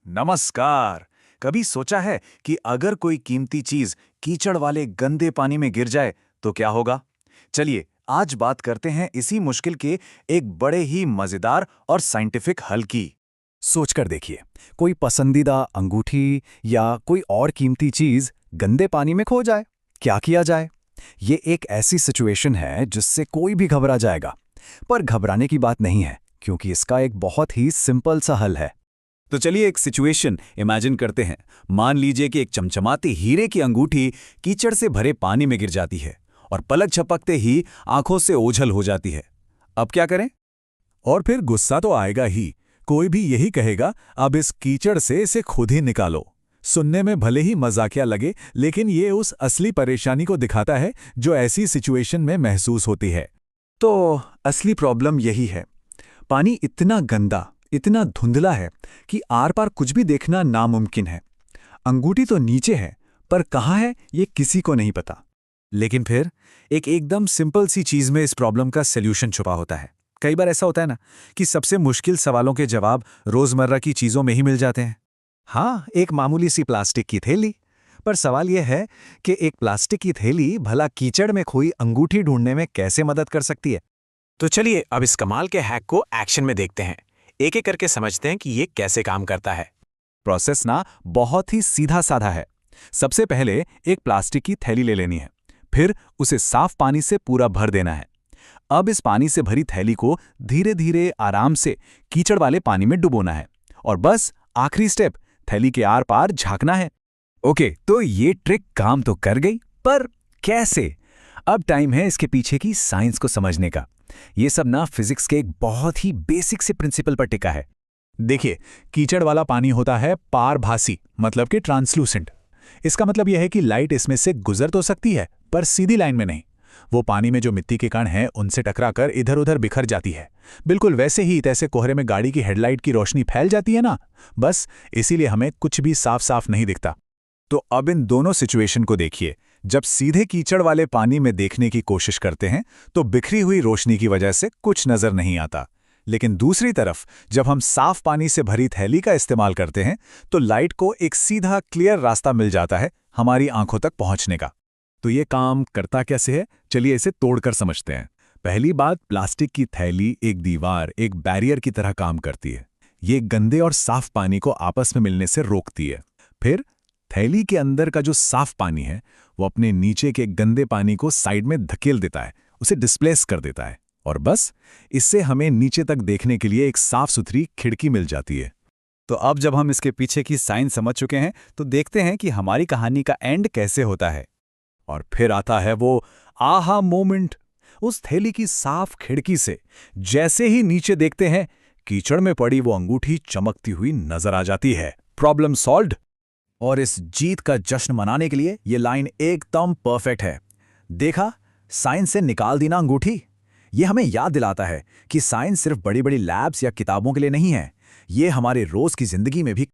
नमस्कार। कभी सोचा है कि अगर कोई कीमती चीज कीचड़ वाले गंदे पानी में गिर जाए तो क्या होगा? चलिए आज बात करते हैं इसी मुश्किल के एक बड़े ही मजेदार और साइंटिफिक हल की। सोचकर देखिए, कोई पसंदीदा अंगूठी या कोई और कीमती चीज गंदे पानी में खो जाए, क्या किया जाए? ये एक ऐसी सिचुएशन है जिससे कोई भी घबरा जाएगा। पर घबराने की बात नहीं है, क्योंकि इसका एक बहुत ही सिंपल सा हल है। तो चलिए एक सिचुएशन इमेजिन करते हैं। मान लीजिए कि एक चमचमाती हीरे की अंगूठी कीचड़ से भरे पानी में गिर जाती है और पलक झपकते ही आंखों से ओझल हो जाती है। अब क्या करें? और फिर गुस्सा तो आएगा ही। कोई भी यही कहेगा, अब इस कीचड़ से इसे खुद ही निकालो। सुनने में भले ही मजाकिया लगे, लेकिन ये उस असली परेशानी को दिखाता है जो ऐसी सिचुएशन में महसूस होती है। तो असली प्रॉब्लम यही है, पानी इतना गंदा, इतना धुंधला है कि आर पार कुछ भी देखना नामुमकिन है। अंगूठी तो नीचे है, पर कहाँ है ये किसी को नहीं पता। लेकिन फिर एक एकदम सिंपल सी चीज में इस प्रॉब्लम का सॉल्यूशन छुपा होता है। कई बार ऐसा होता है ना कि सबसे मुश्किल सवालों के जवाब रोजमर्रा की चीजों में ही मिल जाते हैं। हाँ, एक मामूली सी प्लास्टिक की थैली। पर सवाल यह है कि एक प्लास्टिक की थैली भला कीचड़ में खोई अंगूठी ढूंढने में कैसे मदद कर सकती है? तो चलिए अब इस कमाल के हैक को एक्शन में देखते हैं। एक एक करके समझते हैं कि ये कैसे काम करता है। प्रोसेस ना बहुत ही सीधा साधा है। सबसे पहले एक प्लास्टिक की थैली ले लेनी है, फिर उसे साफ पानी से पूरा भर देना है। अब इस पानी से भरी थैली को धीरे धीरे आराम से कीचड़ वाले पानी में डुबोना है और बस आखिरी स्टेप, थैली के आर पार झांकना है। ओके, तो ये ट्रिक काम तो कर गई, पर कैसे? अब टाइम है इसके पीछे की साइंस को समझने का। ये सब ना फिजिक्स के एक बहुत ही बेसिक से प्रिंसिपल पर टिका है। देखिए, कीचड़ वाला पानी होता है पारभासी, मतलब कि ट्रांसलूसेंट। इसका मतलब यह है कि लाइट इसमें से गुजर तो सकती है, पर सीधी लाइन में नहीं। वो पानी में जो मिट्टी के कण हैं उनसे टकराकर इधर उधर बिखर जाती है। बिल्कुल वैसे ही तैसे कोहरे में गाड़ी की हेडलाइट की रोशनी फैल जाती है ना, बस इसीलिए हमें कुछ भी साफ साफ नहीं दिखता। तो अब इन दोनों सिचुएशन को देखिए। जब सीधे कीचड़ वाले पानी में देखने की कोशिश करते हैं तो बिखरी हुई रोशनी की वजह से कुछ नजर नहीं आता। लेकिन दूसरी तरफ जब हम साफ पानी से भरी थैली का इस्तेमाल करते हैं तो लाइट को एक सीधा क्लियर रास्ता मिल जाता है हमारी आंखों तक पहुंचने का। तो ये काम करता कैसे है, चलिए इसे तोड़कर समझते हैं। पहली बात, प्लास्टिक की थैली एक दीवार, एक बैरियर की तरह काम करती है। ये गंदे और साफ पानी को आपस में मिलने से रोकती है। फिर थैली के अंदर का जो साफ पानी है वो अपने नीचे के गंदे पानी को साइड में धकेल देता है, उसे डिस्प्लेस कर देता है, और बस इससे हमें नीचे तक देखने के लिए एक साफ सुथरी खिड़की मिल जाती है। तो अब जब हम इसके पीछे की साइंस समझ चुके हैं तो देखते हैं कि हमारी कहानी का एंड कैसे होता है। और फिर आता है वो आहा मोमेंट। उस थैली की साफ खिड़की से जैसे ही नीचे देखते हैं, कीचड़ में पड़ी वो अंगूठी चमकती हुई नजर आ जाती है। Problem solved. और इस जीत का जश्न मनाने के लिए ये लाइन एकदम परफेक्ट है। देखा, साइंस से निकाल दी ना अंगूठी। ये हमें याद दिलाता है कि साइंस सिर्फ बड़ी बड़ी लैब्स या किताबों के लिए नहीं है, ये हमारे रोज की जिंदगी में भी